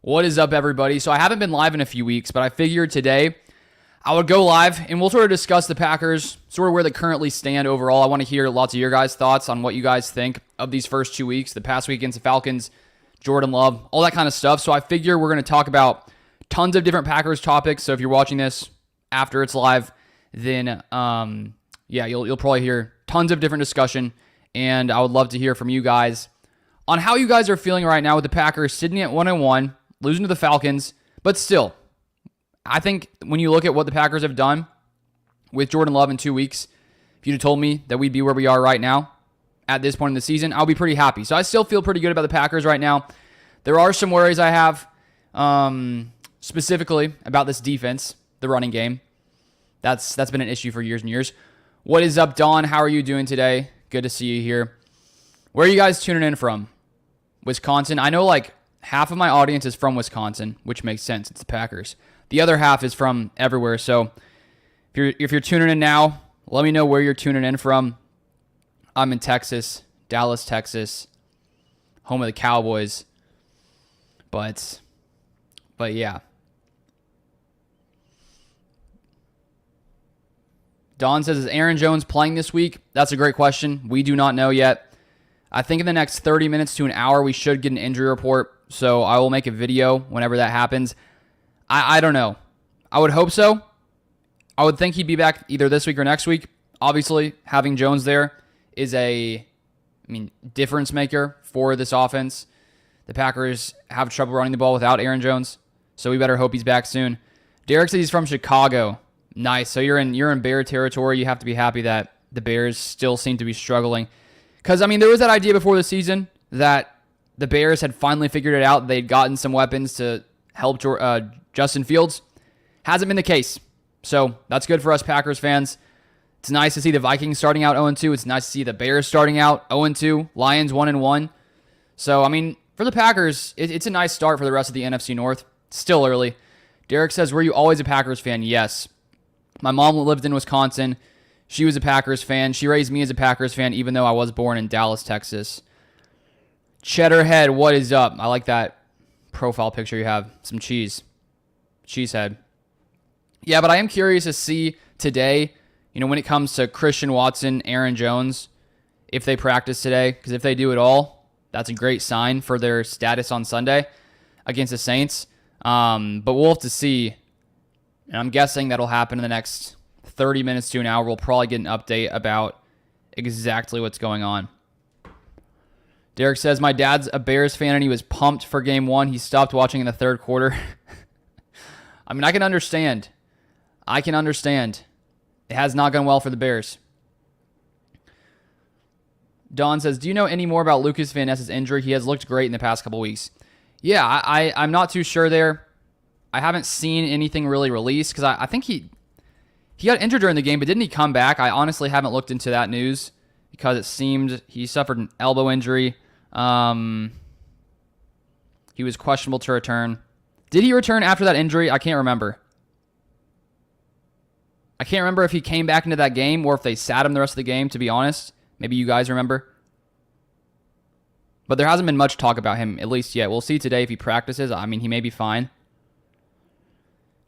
What is up, everybody? So I haven't been live in a few weeks, but I figured today I would go live and we'll sort of discuss the Packers, sort of where they currently stand overall. I want to hear lots of your guys' thoughts on what you guys think of these first 2 weeks, the past week against the Falcons, Jordan Love, all that kind of stuff. So I figure we're going to talk about tons of different Packers topics. So if you're watching this after it's live, then you'll probably hear tons of different discussion. And I would love to hear from you guys on how you guys are feeling right now with the Packers sitting at 1-1, losing to the Falcons, but still, I think when you look at what the Packers have done with Jordan Love in 2 weeks, if you'd have told me that we'd be where we are right now at this point in the season, I'll be pretty happy. So I still feel pretty good about the Packers right now. There are some worries I have, specifically about this defense, the running game. That's been an issue for years and years. What is up, Don? How are you doing today? Good to see you here. Where are you guys tuning in from? Wisconsin? I know like half of my audience is from Wisconsin, which makes sense. It's the Packers. The other half is from everywhere. So if you're tuning in now, let me know where you're tuning in from. I'm in Texas, Dallas, Texas, home of the Cowboys. But yeah. Don says, is Aaron Jones playing this week? That's a great question. We do not know yet. I think in the next 30 minutes to an hour, we should get an injury report. So I will make a video whenever that happens. I don't know. I would hope so. I would think he'd be back either this week or next week. Obviously, having Jones there is a difference maker for this offense. The Packers have trouble running the ball without Aaron Jones, so we better hope he's back soon. Derek says he's from Chicago. Nice. So you're in Bear territory. You have to be happy that the Bears still seem to be struggling. Because, there was that idea before the season that the Bears had finally figured it out. They'd gotten some weapons to help Justin Fields. Hasn't been the case. So that's good for us Packers fans. It's nice to see the Vikings starting out 0-2. It's nice to see the Bears starting out 0-2. Lions 1-1. So, for the Packers, it's a nice start for the rest of the NFC North. Still early. Derek says, were you always a Packers fan? Yes. My mom lived in Wisconsin. She was a Packers fan. She raised me as a Packers fan, even though I was born in Dallas, Texas. Cheddarhead, what is up? I like that profile picture you have. Some cheese. Cheesehead. Yeah, but I am curious to see today, when it comes to Christian Watson, Aaron Jones, if they practice today. Because if they do it all, that's a great sign for their status on Sunday against the Saints. But we'll have to see. And I'm guessing that'll happen in the next 30 minutes to an hour. We'll probably get an update about exactly what's going on. Derek says, my dad's a Bears fan and he was pumped for game one. He stopped watching in the third quarter. I can understand. It has not gone well for the Bears. Don says, do you know any more about Lucas Van Ness's injury? He has looked great in the past couple weeks. Yeah, I'm not too sure there. I haven't seen anything really released because I think he got injured during the game, but didn't he come back? I honestly haven't looked into that news because it seemed he suffered an elbow injury. He was questionable to return. Did he return after that injury? I can't remember. I can't remember if he came back into that game or if they sat him the rest of the game, to be honest. Maybe you guys remember. But there hasn't been much talk about him, at least yet. We'll see today if he practices. He may be fine.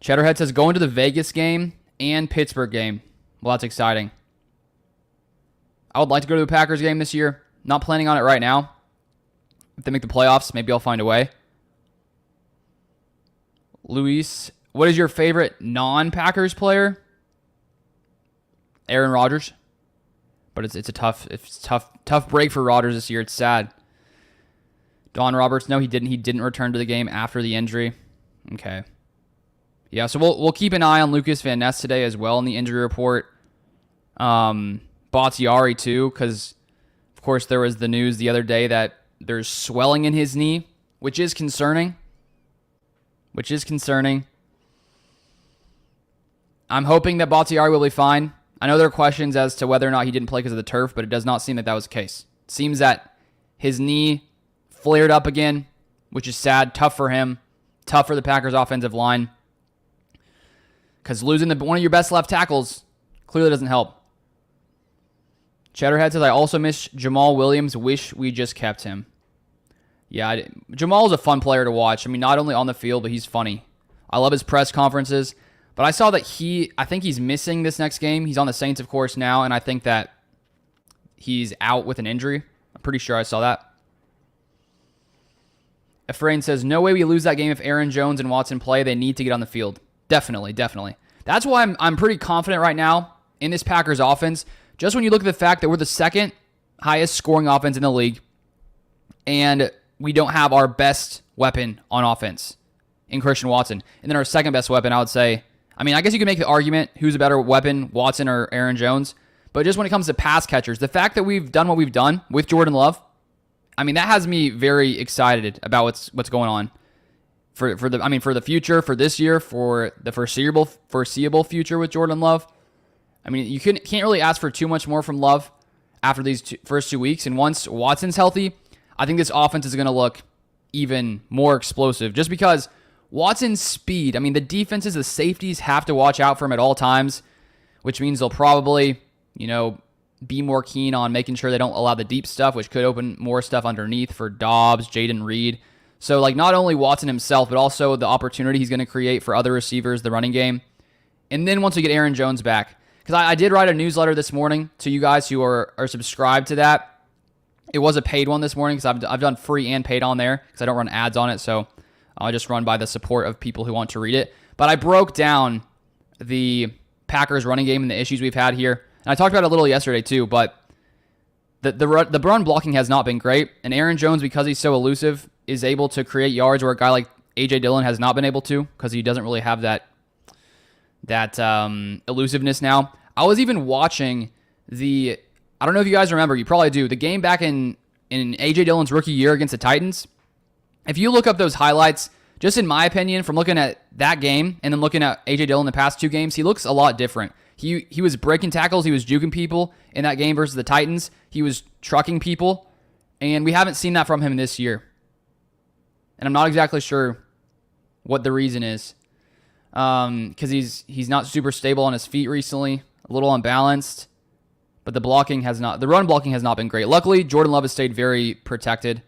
Cheddarhead says, going to the Vegas game and Pittsburgh game. Well, that's exciting. I would like to go to the Packers game this year. Not planning on it right now. If they make the playoffs, maybe I'll find a way. Luis, what is your favorite non-Packers player? Aaron Rodgers. But it's a tough break for Rodgers this year. It's sad. Don Roberts, no, he didn't return to the game after the injury. Okay. Yeah, so we'll keep an eye on Lucas Van Ness today as well in the injury report. Bakhtiari too, because of course there was the news the other day that there's swelling in his knee, which is concerning. I'm hoping that Bakhtiari will be fine. I know there are questions as to whether or not he didn't play because of the turf, but it does not seem that was the case. It seems that his knee flared up again, which is sad. Tough for him. Tough for the Packers offensive line. Because losing one of your best left tackles clearly doesn't help. Cheddarhead says, I also miss Jamal Williams. Wish we just kept him. Yeah, Jamal's a fun player to watch. I mean, not only on the field, but he's funny. I love his press conferences. But I saw that I think he's missing this next game. He's on the Saints, of course, now, and I think that he's out with an injury. I'm pretty sure I saw that. Efrain says, no way we lose that game if Aaron Jones and Watson play. They need to get on the field. Definitely, definitely. That's why I'm pretty confident right now in this Packers offense. Just when you look at the fact that we're the second highest scoring offense in the league, and we don't have our best weapon on offense in Christian Watson. And then our second best weapon, I would say, I mean, I guess you could make the argument who's a better weapon, Watson or Aaron Jones. But just when it comes to pass catchers, the fact that we've done what we've done with Jordan Love, I mean, that has me very excited about what's going on for the future, for this year, for the foreseeable future with Jordan Love. I mean, you can't really ask for too much more from Love after these first 2 weeks. And once Watson's healthy, I think this offense is going to look even more explosive just because Watson's speed, I mean, the defenses, the safeties have to watch out for him at all times, which means they'll probably, be more keen on making sure they don't allow the deep stuff, which could open more stuff underneath for Dobbs, Jaden Reed. So, not only Watson himself, but also the opportunity he's going to create for other receivers, the running game. And then once we get Aaron Jones back, because I did write a newsletter this morning to you guys who are subscribed to that. It was a paid one this morning because I've done free and paid on there because I don't run ads on it. So I just run by the support of people who want to read it. But I broke down the Packers running game and the issues we've had here. And I talked about it a little yesterday too, but the run blocking has not been great. And Aaron Jones, because he's so elusive, is able to create yards where a guy like A.J. Dillon has not been able to because he doesn't really have that elusiveness now. I was even watching I don't know if you guys remember, you probably do, the game back in A.J. Dillon's rookie year against the Titans. If you look up those highlights, just in my opinion, from looking at that game and then looking at A.J. Dillon the past two games, he looks a lot different. He was breaking tackles, he was juking people in that game versus the Titans. He was trucking people, and we haven't seen that from him this year. And I'm not exactly sure what the reason is, because he's not super stable on his feet recently, a little unbalanced. But the run blocking has not been great. Luckily, Jordan Love has stayed very protected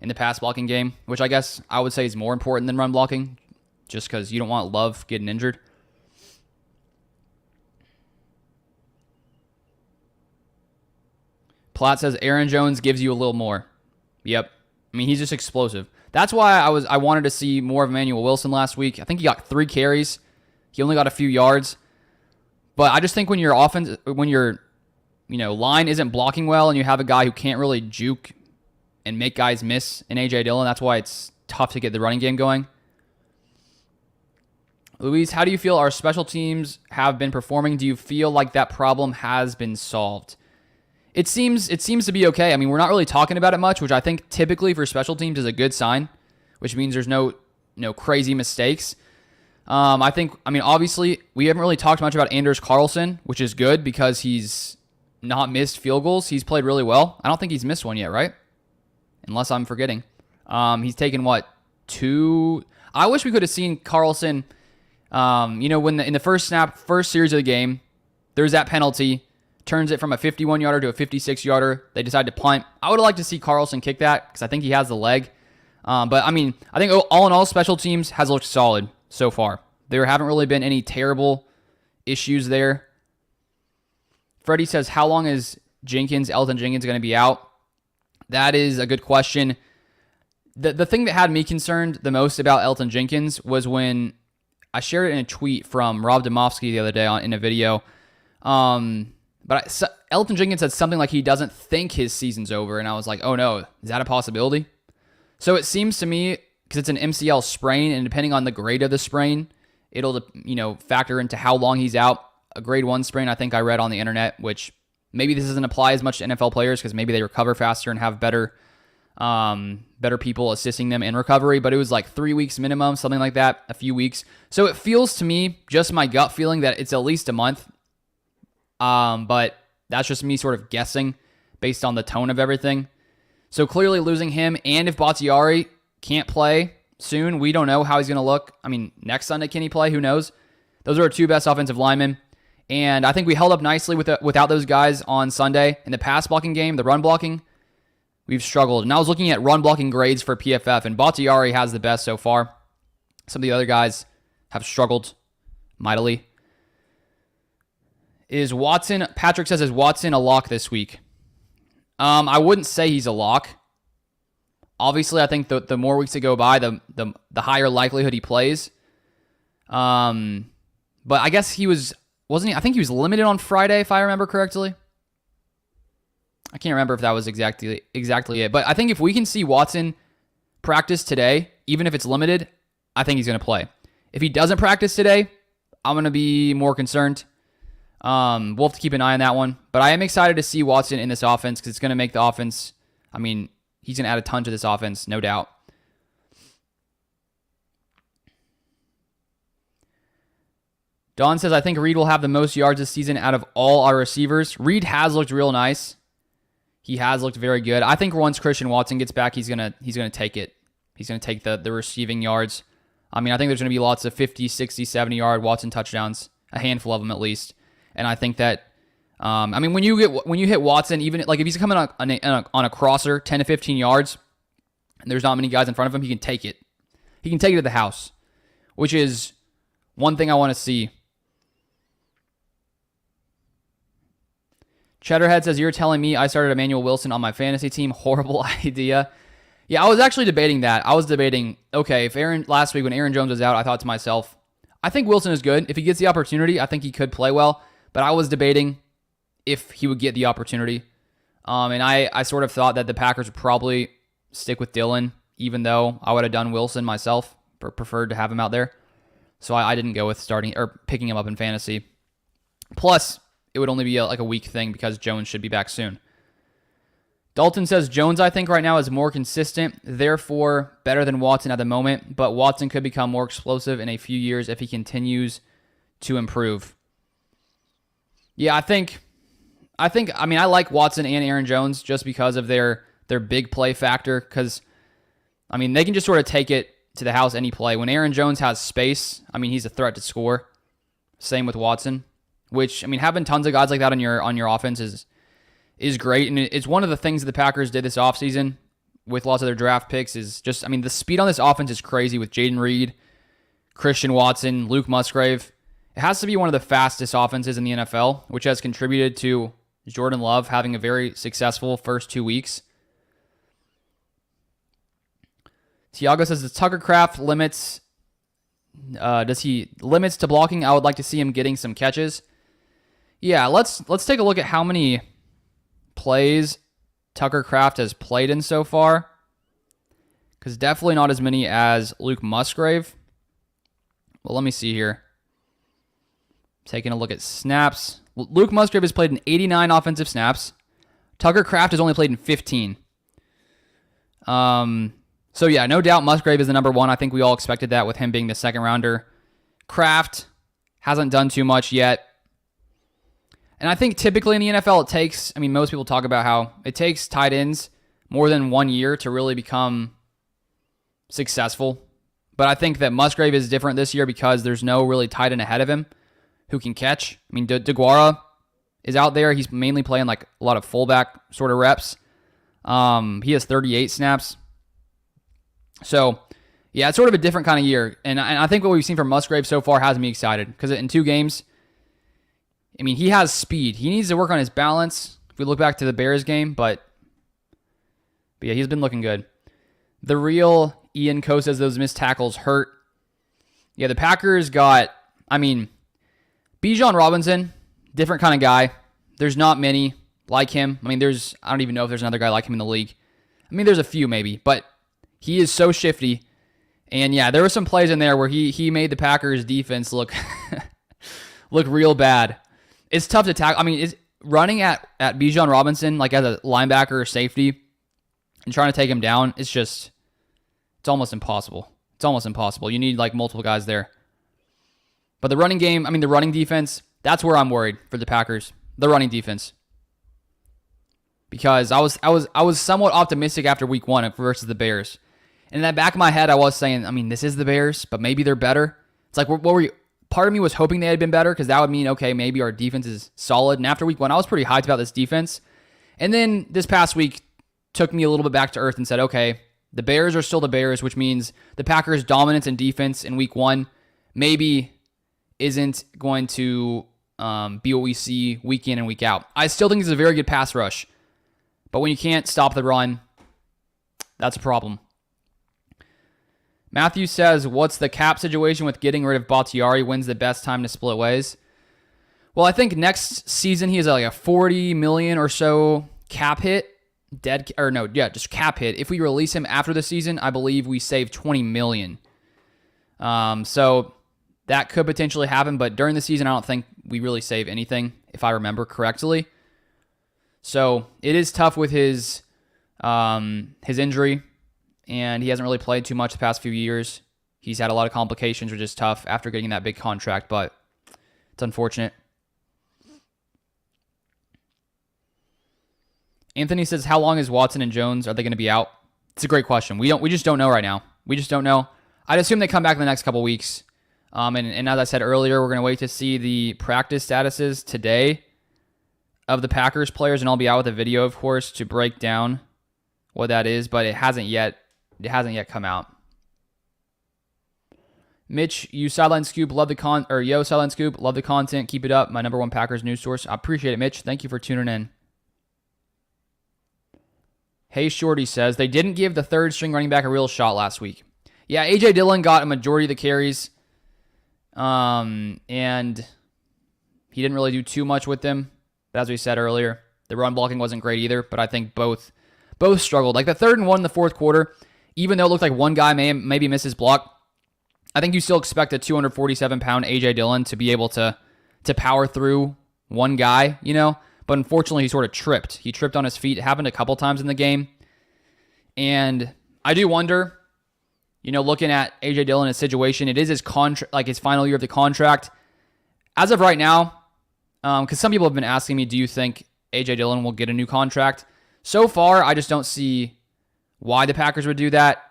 in the pass blocking game, which I guess I would say is more important than run blocking, just because you don't want Love getting injured. Platt says Aaron Jones gives you a little more. Yep. I mean, he's just explosive. That's why I wanted to see more of Emmanuel Wilson last week. I think he got 3 carries. He only got a few yards. But I just think when your line isn't blocking well and you have a guy who can't really juke and make guys miss in A.J. Dillon, that's why it's tough to get the running game going. Luis, how do you feel our special teams have been performing? Do you feel like that problem has been solved? It seems to be okay. I mean, we're not really talking about it much, which I think typically for special teams is a good sign, which means there's no crazy mistakes. Obviously, we haven't really talked much about Anders Carlson, which is good because he's not missed field goals. He's played really well. I don't think he's missed one yet, right? Unless I'm forgetting. He's taken, 2? I wish we could have seen Carlson, when in the first series of the game, there's that penalty, turns it from a 51-yarder to a 56-yarder. They decide to punt. I would have liked to see Carlson kick that because I think he has the leg. But, I think all in all, special teams has looked solid so far. There haven't really been any terrible issues there. Freddie says, how long is Elton Jenkins going to be out? That is a good question. The thing that had me concerned the most about Elton Jenkins was when I shared it in a tweet from Rob Domofsky the other day in a video. But Elton Jenkins said something like he doesn't think his season's over, and I was like, oh no, is that a possibility? So it seems to me, because it's an MCL sprain, and depending on the grade of the sprain, it'll factor into how long he's out. A grade 1 sprain, I think I read on the internet, which maybe this doesn't apply as much to NFL players because maybe they recover faster and have better people assisting them in recovery, but it was like 3 weeks minimum, something like that, a few weeks. So it feels to me, just my gut feeling, that it's at least a month. But that's just me sort of guessing based on the tone of everything. So clearly losing him, and if Bakhtiari can't play soon, we don't know how he's going to look. I mean, next Sunday, can he play? Who knows? Those are our 2 best offensive linemen. And I think we held up nicely without those guys on Sunday. In the pass blocking game, the run blocking, we've struggled. And I was looking at run blocking grades for PFF, and Bakhtiari has the best so far. Some of the other guys have struggled mightily. Patrick says, is Watson a lock this week? I wouldn't say he's a lock. Obviously, I think the more weeks that go by, the higher likelihood he plays. But I guess wasn't he? I think he was limited on Friday, if I remember correctly. I can't remember if that was exactly it. But I think if we can see Watson practice today, even if it's limited, I think he's going to play. If he doesn't practice today, I'm going to be more concerned. We'll have to keep an eye on that one. But I am excited to see Watson in this offense because it's going to make the offense, he's going to add a ton to this offense, no doubt. Don says, I think Reed will have the most yards this season out of all our receivers. Reed has looked real nice. He has looked very good. I think once Christian Watson gets back, he's gonna take it. He's going to take the receiving yards. I think there's going to be lots of 50, 60, 70-yard Watson touchdowns, a handful of them at least. And I think that, when you hit Watson, even like if he's coming on a crosser, 10 to 15 yards, and there's not many guys in front of him, he can take it. He can take it to the house, which is one thing I want to see. Cheddarhead says, you're telling me I started Emmanuel Wilson on my fantasy team? Horrible idea. Yeah, I was actually debating that. I was debating, okay, last week when Aaron Jones was out, I thought to myself, I think Wilson is good. If he gets the opportunity, I think he could play well. But I was debating if he would get the opportunity. And I sort of thought that the Packers would probably stick with Dillon, even though I would have done Wilson myself, preferred to have him out there. So I didn't go with starting or picking him up in fantasy. Plus, it would only be a week thing because Jones should be back soon. Dalton says, Jones, I think right now is more consistent, therefore better than Watson at the moment, but Watson could become more explosive in a few years if he continues to improve. Yeah, I like Watson and Aaron Jones just because of their big play factor, because, they can just sort of take it to the house any play. When Aaron Jones has space, he's a threat to score. Same with Watson, which, having tons of guys like that on your offense is great, and it's one of the things that the Packers did this offseason with lots of their draft picks is just, the speed on this offense is crazy with Jaden Reed, Christian Watson, Luke Musgrave. It has to be one of the fastest offenses in the NFL, which has contributed to Jordan Love having a very successful first 2 weeks. Tiago says, does Tucker Kraft limits to blocking? I would like to see him getting some catches. Yeah, let's take a look at how many plays Tucker Kraft has played in so far, because definitely not as many as Luke Musgrave. Well, let me see here. Taking a look at snaps. Luke Musgrave has played in 89 offensive snaps. Tucker Kraft has only played in 15. So yeah, no doubt Musgrave is the number one. I think we all expected that with him being the second rounder. Kraft hasn't done too much yet. And I think typically in the NFL, it takes, most people talk about how it takes tight ends more than 1 year to really become successful. But I think that Musgrave is different this year because there's no really tight end ahead of him who can catch. DeGuara is out there. He's mainly playing like a lot of fullback sort of reps. He has 38 snaps. So, yeah, it's sort of a different kind of year. And I think what we've seen from Musgrave so far has me excited because in 2 games, he has speed. He needs to work on his balance if we look back to the Bears game, but yeah, he's been looking good. The real Ian Coe says those missed tackles hurt. Yeah, the Packers got, Bijan Robinson, different kind of guy. There's not many like him. I don't even know if there's another guy like him in the league. There's a few maybe, but he is so shifty. And yeah, there were some plays in there where he made the Packers defense look real bad. It's tough to tackle. Is running at Bijan Robinson like as a linebacker or safety and trying to take him down, it's almost impossible. It's almost impossible. You need like multiple guys there. But the running game, the running defense, that's where I'm worried for the Packers. The running defense. Because I was somewhat optimistic after week 1 versus the Bears. And in that back of my head, I was saying, this is the Bears, but maybe they're better. It's like, what were you? Part of me was hoping they had been better because that would mean, okay, maybe our defense is solid. And after week 1, I was pretty hyped about this defense. And then this past week, took me a little bit back to earth and said, okay, the Bears are still the Bears, which means the Packers' dominance in defense in week 1 maybe isn't going to be what we see week in and week out. I still think it's a very good pass rush, but when you can't stop the run, that's a problem. Matthew says, what's the cap situation with getting rid of Bakhtiari? When's the best time to split ways? Well, I think next season he has like a $40 million or so cap hit. Just cap hit. If we release him after the season, I believe we save $20 million. So that could potentially happen, but during the season, I don't think we really save anything, if I remember correctly. So it is tough with his injury, and he hasn't really played too much the past few years. He's had a lot of complications, which is tough after getting that big contract, but it's unfortunate. Anthony says, how long is Watson and Jones? Are they going to be out? It's a great question. We just don't know right now. We just don't know. I'd assume they come back in the next couple weeks. And as I said earlier, we're going to wait to see the practice statuses today of the Packers players, and I'll be out with a video, of course, to break down what that is, but it hasn't yet come out. Mitch, you Sideline Scoop, love the yo Sideline Scoop, love the content, keep it up. My number 1 Packers news source. I appreciate it, Mitch. Thank you for tuning in. Hey Shorty says, they didn't give the third string running back a real shot last week. Yeah, A.J. Dillon got a majority of the carries, and he didn't really do too much with them. But as we said earlier, the run blocking wasn't great either, but I think both struggled. Like the 3rd and 1 in the 4th quarter, even though it looked like one guy maybe missed his block, I think you still expect a 247-pound A.J. Dillon to be able to power through one guy, you know? But unfortunately, he sort of tripped. He tripped on his feet. It happened a couple times in the game. And I do wonder, you know, looking at A.J. Dillon's situation, it is his contract, like his final year of the contract. As of right now, because some people have been asking me, do you think A.J. Dillon will get a new contract? So far, I just don't see why the Packers would do that,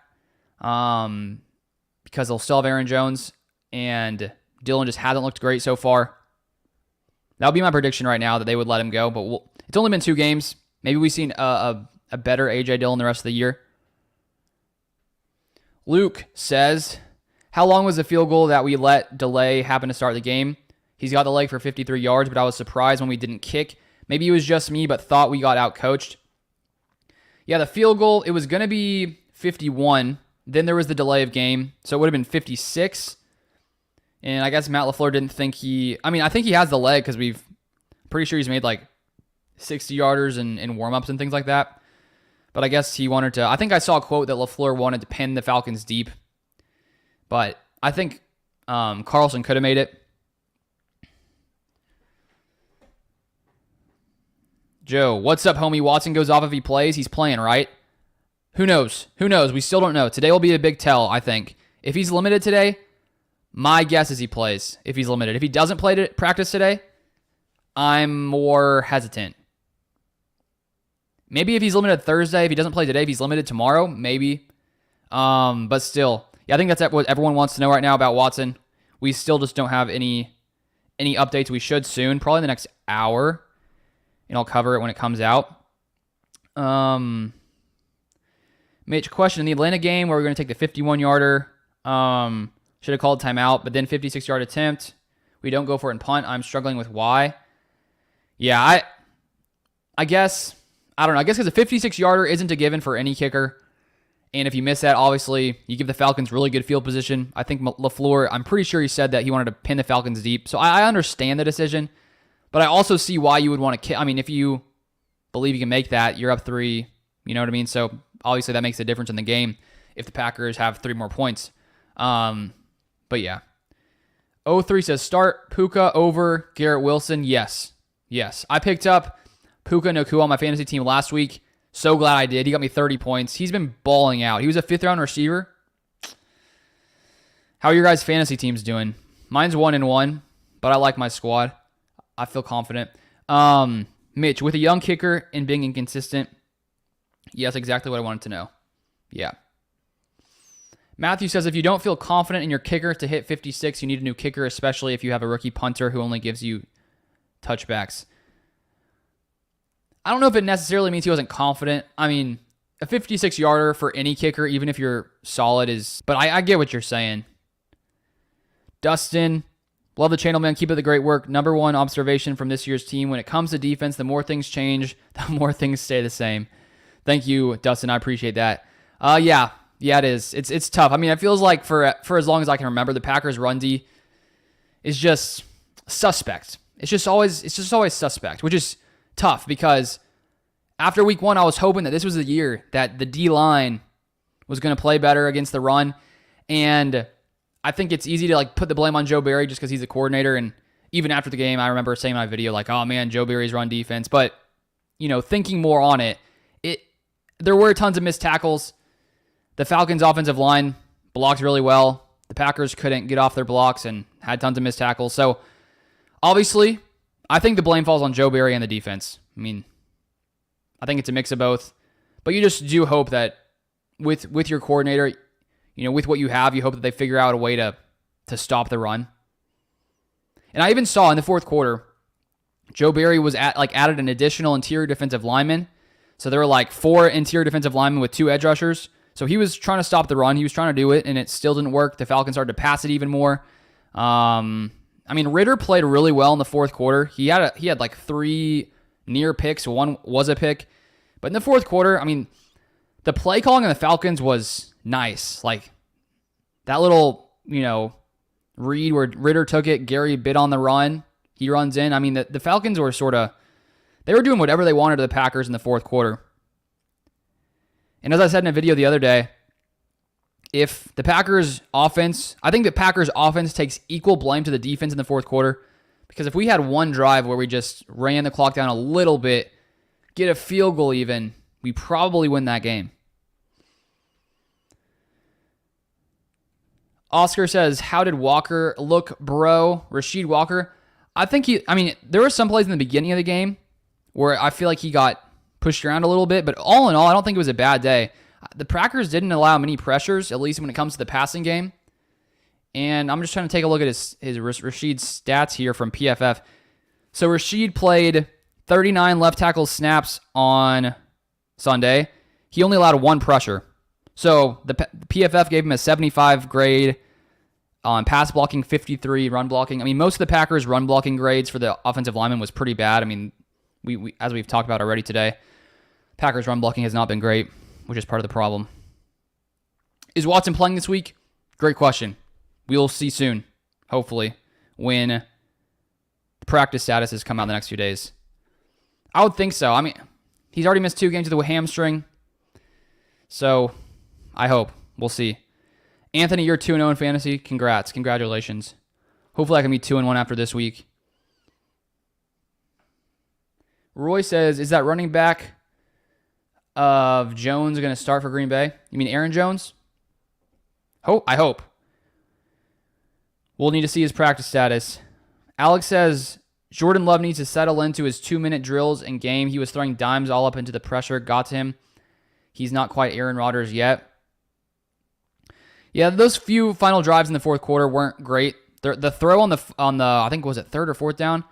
because they'll still have Aaron Jones, and Dillon just hasn't looked great so far. That would be my prediction right now, that they would let him go, but it's only been 2 games. Maybe we've seen a better A.J. Dillon the rest of the year. Luke says, how long was the field goal that we let delay happen to start the game? He's got the leg for 53 yards, but I was surprised when we didn't kick. Maybe it was just me, but thought we got outcoached. Yeah, the field goal, it was going to be 51. Then there was the delay of game, so it would have been 56. And I guess Matt LaFleur didn't think I think he has the leg because pretty sure he's made like 60-yarders in warm-ups and things like that. But I guess he wanted to, I think I saw a quote that LaFleur wanted to pin the Falcons deep. But I think Carlson could have made it. Joe, what's up, homie? Watson goes off if he plays. He's playing, right? Who knows? We still don't know. Today will be a big tell, I think. If he's limited today, my guess is he plays if he's limited. If he doesn't play to practice today, I'm more hesitant. Maybe if he's limited Thursday, if he doesn't play today, if he's limited tomorrow, maybe. But still, yeah, I think that's what everyone wants to know right now about Watson. We still just don't have any updates. We should soon, probably in the next hour, and I'll cover it when it comes out. Mitch, question, in the Atlanta game where we're going to take the 51-yarder, should have called timeout, but then 56-yard attempt. We don't go for it and punt. I'm struggling with why. Yeah, I guess, I don't know. I guess because a 56-yarder isn't a given for any kicker. And if you miss that, obviously, you give the Falcons really good field position. I think LaFleur, I'm pretty sure he said that he wanted to pin the Falcons deep. So I understand the decision, but I also see why you would want to kick. I mean, if you believe you can make that, you're up 3, you know what I mean? So obviously that makes a difference in the game if the Packers have 3 more points. But yeah. 03 says, start Puka over Garrett Wilson. Yes. I picked up Puka Nacua on my fantasy team last week. So glad I did. He got me 30 points. He's been balling out. He was a 5th-round receiver. How are your guys' fantasy teams doing? Mine's 1-1, but I like my squad. I feel confident. Mitch, with a young kicker and being inconsistent, yes, exactly what I wanted to know. Yeah. Matthew says, if you don't feel confident in your kicker to hit 56, you need a new kicker, especially if you have a rookie punter who only gives you touchbacks. I don't know if it necessarily means he wasn't confident. I mean, a 56-yarder for any kicker, even if you're solid, is... But I get what you're saying. Dustin, love the channel, man. Keep up the great work. Number one observation from this year's team, when it comes to defense, the more things change, the more things stay the same. Thank you, Dustin. I appreciate that. Yeah, it is. It's tough. I mean, it feels like for as long as I can remember, the Packers' run D is just suspect. It's just always suspect, which is tough because after week 1, I was hoping that this was the year that the D-line was going to play better against the run. And I think it's easy to like put the blame on Joe Barry just because he's the coordinator. And even after the game, I remember saying in my video, like, oh man, Joe Barry's run defense. But, thinking more on it, there were tons of missed tackles. The Falcons' offensive line blocked really well. The Packers couldn't get off their blocks and had tons of missed tackles. So, obviously, I think the blame falls on Joe Barry and the defense. I mean, I think it's a mix of both. But you just do hope that with your coordinator, with what you have, you hope that they figure out a way to stop the run. And I even saw in the fourth quarter, Joe Barry was added an additional interior defensive lineman. So there were like 4 interior defensive linemen with 2 edge rushers. So he was trying to stop the run. He was trying to do it, and it still didn't work. The Falcons started to pass it even more. Ritter played really well in the fourth quarter. He had like 3 near picks. 1 was a pick. But in the fourth quarter, the play calling on the Falcons was nice. Like that little, read where Ritter took it, Gary bit on the run. He runs in. The Falcons were they were doing whatever they wanted to the Packers in the fourth quarter. And as I said in a video the other day, if the Packers offense, I think the Packers offense takes equal blame to the defense in the fourth quarter, because if we had one drive where we just ran the clock down a little bit, get a field goal even, we probably win that game. Oscar says, how did Walker look, bro? Rasheed Walker. I think there were some plays in the beginning of the game where I feel like he got pushed around a little bit, but all in all, I don't think it was a bad day. The Packers didn't allow many pressures, at least when it comes to the passing game. And I'm just trying to take a look at his Rasheed's stats here from PFF. So Rasheed played 39 left tackle snaps on Sunday. He only allowed 1 pressure. So the PFF gave him a 75 grade on pass blocking, 53 run blocking. Most of the Packers' run blocking grades for the offensive lineman was pretty bad. We as we've talked about already today, Packers' run blocking has not been great, which is part of the problem. Is Watson playing this week? Great question. We'll see soon, hopefully, when the practice statuses come out in the next few days. I would think so. He's already missed 2 games with a hamstring, so I hope. We'll see. Anthony, you're 2-0 in fantasy. Congrats. Congratulations. Hopefully I can be 2-1 after this week. Roy says, is that running back of Jones going to start for Green Bay? You mean Aaron Jones? I hope. We'll need to see his practice status. Alex says, Jordan Love needs to settle into his 2-minute drills and game. He was throwing dimes all up into the pressure. Got to him. He's not quite Aaron Rodgers yet. Yeah, those few final drives in the fourth quarter weren't great. The throw on the I think was it 3rd or 4th down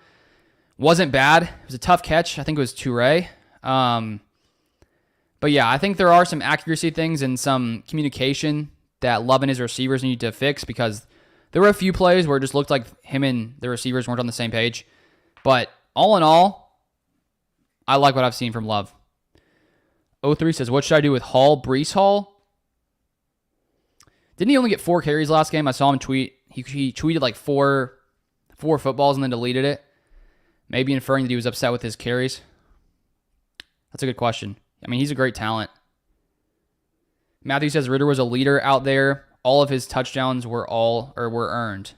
wasn't bad. It was a tough catch. I think it was Toure. But yeah, I think there are some accuracy things and some communication that Love and his receivers need to fix, because there were a few plays where it just looked like him and the receivers weren't on the same page. But all in all, I like what I've seen from Love. O3 says, what should I do with Hall? Breece Hall? Didn't he only get 4 carries last game? I saw him tweet. He tweeted like four footballs and then deleted it. Maybe inferring that he was upset with his carries. That's a good question. He's a great talent. Matthew says Ritter was a leader out there. All of his touchdowns were earned.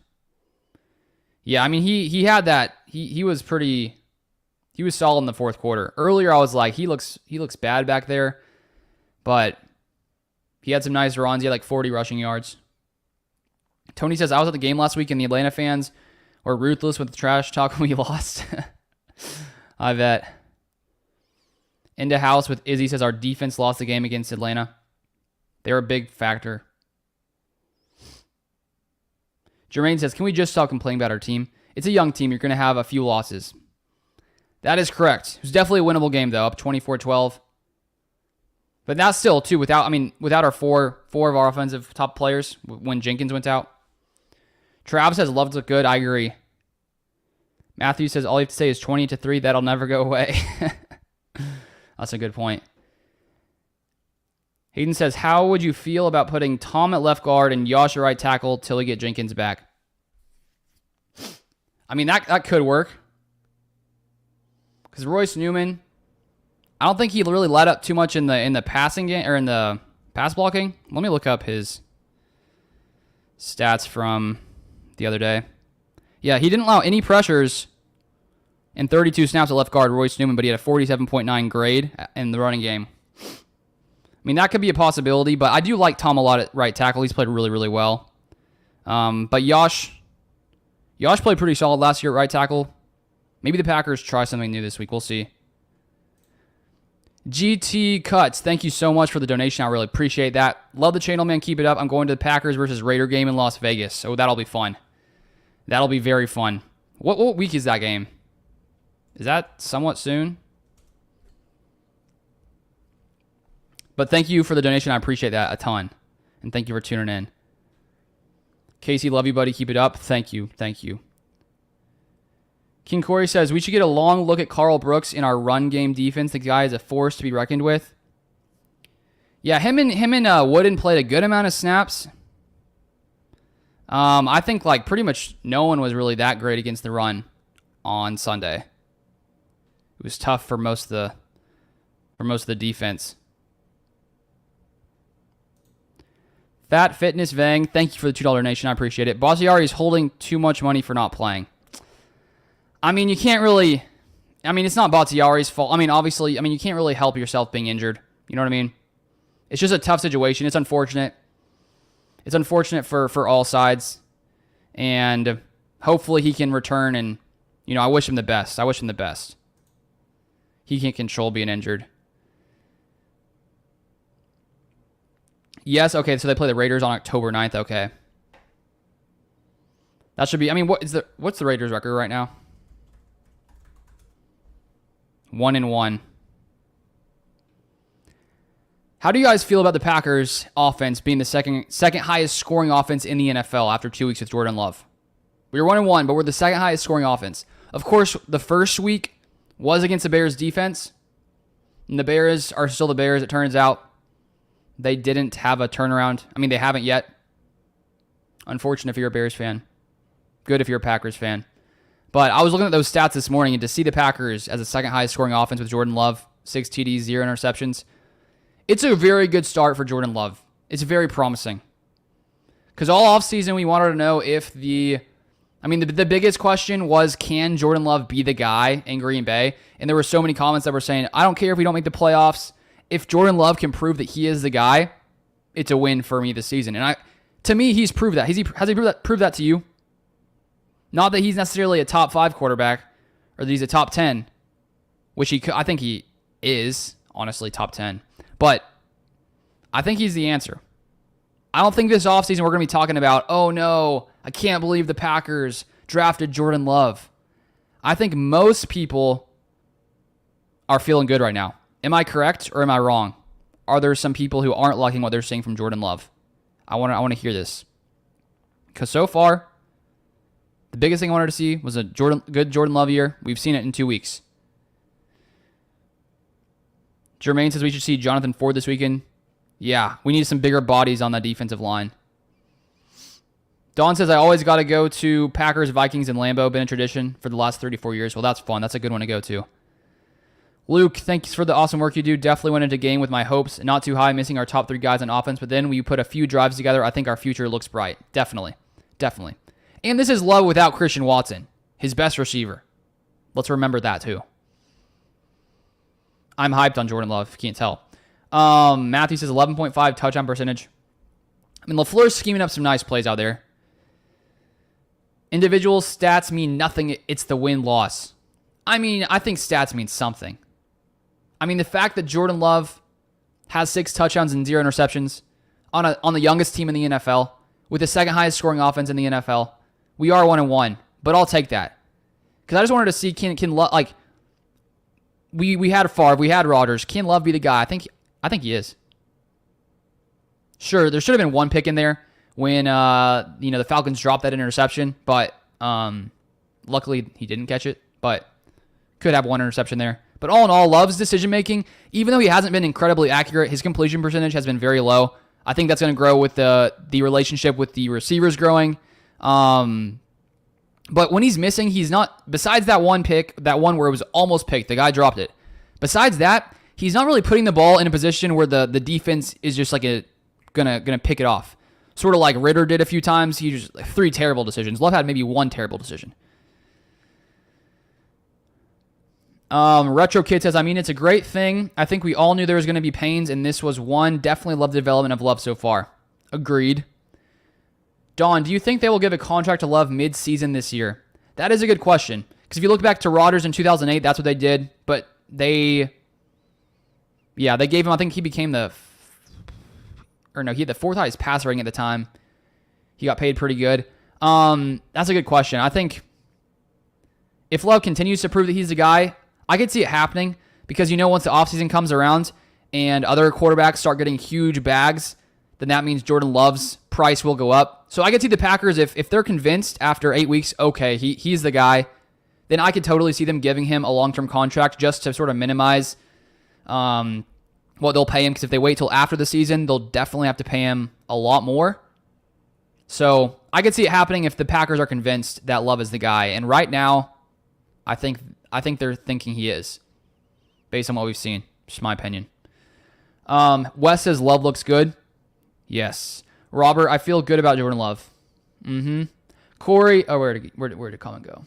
Yeah, he had that. He was solid in the fourth quarter. Earlier I was like, he looks bad back there, but he had some nice runs. He had like 40 rushing yards. Tony says, I was at the game last week and the Atlanta fans were ruthless with the trash talk when we lost. I bet. Into house with Izzy says, our defense lost the game against Atlanta. They were a big factor. Jermaine says, can we just stop complaining about our team? It's a young team. You're going to have a few losses. That is correct. It was definitely a winnable game, though, up 24-12. But that's still, too, without our four of our offensive top players when Jenkins went out. Trav says, love to look good. I agree. Matthew says, all you have to say is 20-3. That'll never go away. That's a good point. Hayden says, how would you feel about putting Tom at left guard and Yosh at right tackle till we get Jenkins back? I mean, that could work. Because Royce Newman, I don't think he really let up too much in the passing game or in the pass blocking. Let me look up his stats from the other day. Yeah, he didn't allow any pressures in 32 snaps at left guard, Royce Newman, but he had a 47.9 grade in the running game. I mean, that could be a possibility, but I do like Tom a lot at right tackle. He's played really, really well. But Yosh played pretty solid last year at right tackle. Maybe the Packers try something new this week. We'll see. GT Cuts, thank you so much for the donation. I really appreciate that. Love the channel, man. Keep it up. I'm going to the Packers versus Raider game in Las Vegas, so that'll be fun. That'll be very fun. What week is that game? Is that somewhat soon? But thank you for the donation. I appreciate that a ton. And thank you for tuning in. Casey, love you, buddy. Keep it up. Thank you. Thank you. King Corey says, we should get a long look at Carl Brooks in our run game defense. The guy is a force to be reckoned with. Yeah, him and Wooden played a good amount of snaps. I think like pretty much no one was really that great against the run on Sunday. It was tough for most of the defense. Fat Fitness Vang, thank you for the $2 donation. I appreciate it. Bakhtiari is holding too much money for not playing. I mean, you can't really... I mean, it's not Bakhtiari's fault. I mean, obviously, you can't really help yourself being injured. You know what I mean? It's just a tough situation. It's unfortunate. It's unfortunate for all sides. And hopefully he can return and, I wish him the best. I wish him the best. He can't control being injured. Yes, okay, so they play the Raiders on October 9th, okay. That should be, what's the Raiders record right now? 1-1. How do you guys feel about the Packers offense being the second highest scoring offense in the NFL after 2 weeks with Jordan Love? We were 1-1, but we're the second highest scoring offense. Of course, the first week was against the Bears defense. And the Bears are still the Bears, it turns out. They didn't have a turnaround. They haven't yet. Unfortunate if you're a Bears fan. Good if you're a Packers fan. But I was looking at those stats this morning, and to see the Packers as the second highest scoring offense with Jordan Love, 6 TDs, 0 interceptions, it's a very good start for Jordan Love. It's very promising. Because all offseason we wanted to know if the biggest question was, can Jordan Love be the guy in Green Bay? And there were so many comments that were saying, I don't care if we don't make the playoffs. If Jordan Love can prove that he is the guy, it's a win for me this season. And to me, he's proved that. Has he proved that to you? Not that he's necessarily a top 5 quarterback or that he's a top 10, which I think he is, honestly, top 10. But I think he's the answer. I don't think this offseason we're going to be talking about, oh no, I can't believe the Packers drafted Jordan Love. I think most people are feeling good right now. Am I correct or am I wrong? Are there some people who aren't liking what they're seeing from Jordan Love? I want to hear this. Because so far, the biggest thing I wanted to see was a good Jordan Love year. We've seen it in 2 weeks. Jermaine says we should see Jonathan Ford this weekend. Yeah, we need some bigger bodies on that defensive line. Don says I always got to go to Packers, Vikings, and Lambeau. Been a tradition for the last 34 years. Well, that's fun. That's a good one to go to. Luke, thanks for the awesome work you do. Definitely went into game with my hopes not too high, missing our top 3 guys on offense. But then when you put a few drives together, I think our future looks bright. Definitely. And this is Love without Christian Watson, his best receiver. Let's remember that too. I'm hyped on Jordan Love, if you can't tell. Matthew says 11.5 touchdown percentage. LaFleur's scheming up some nice plays out there. Individual stats mean nothing. It's the win-loss. I think stats mean something. The fact that Jordan Love has 6 touchdowns and 0 interceptions on the youngest team in the NFL with the second highest scoring offense in the NFL, we are 1-1, but I'll take that. Because I just wanted to see, can Love, we had Favre, we had Rodgers. Can Love be the guy? I think he is. Sure, there should have been one pick in there when the Falcons dropped that interception, but luckily he didn't catch it. But could have one interception there. But all in all, Love's decision making, even though he hasn't been incredibly accurate, his completion percentage has been very low. I think that's going to grow with the relationship with the receivers growing. But when he's missing, he's not, besides that one pick, that one where it was almost picked, the guy dropped it. Besides that, he's not really putting the ball in a position where the defense is just like gonna pick it off. Sort of like Ritter did a few times. He just 3 terrible decisions. Love had maybe 1 terrible decision. Retro Kid says, I mean, it's a great thing. I think we all knew there was going to be pains, and this was one. Definitely love the development of Love so far. Agreed. Don, do you think they will give a contract to Love mid-season this year? That is a good question. Because if you look back to Rodgers in 2008, that's what they did. But they gave him, I think he became he had the 4th highest passer rating at the time. He got paid pretty good. That's a good question. I think if Love continues to prove that he's the guy, I could see it happening because once the offseason comes around and other quarterbacks start getting huge bags, then that means Jordan Love's price will go up. So I could see the Packers, if they're convinced after 8 weeks, okay, he's the guy, then I could totally see them giving him a long-term contract just to sort of minimize what they'll pay him, because if they wait till after the season, they'll definitely have to pay him a lot more. So I could see it happening if the Packers are convinced that Love is the guy. And right now, I think they're thinking he is, based on what we've seen. Just my opinion. Wes says Love looks good. Yes. Robert, I feel good about Jordan Love. Corey, where did the comment go?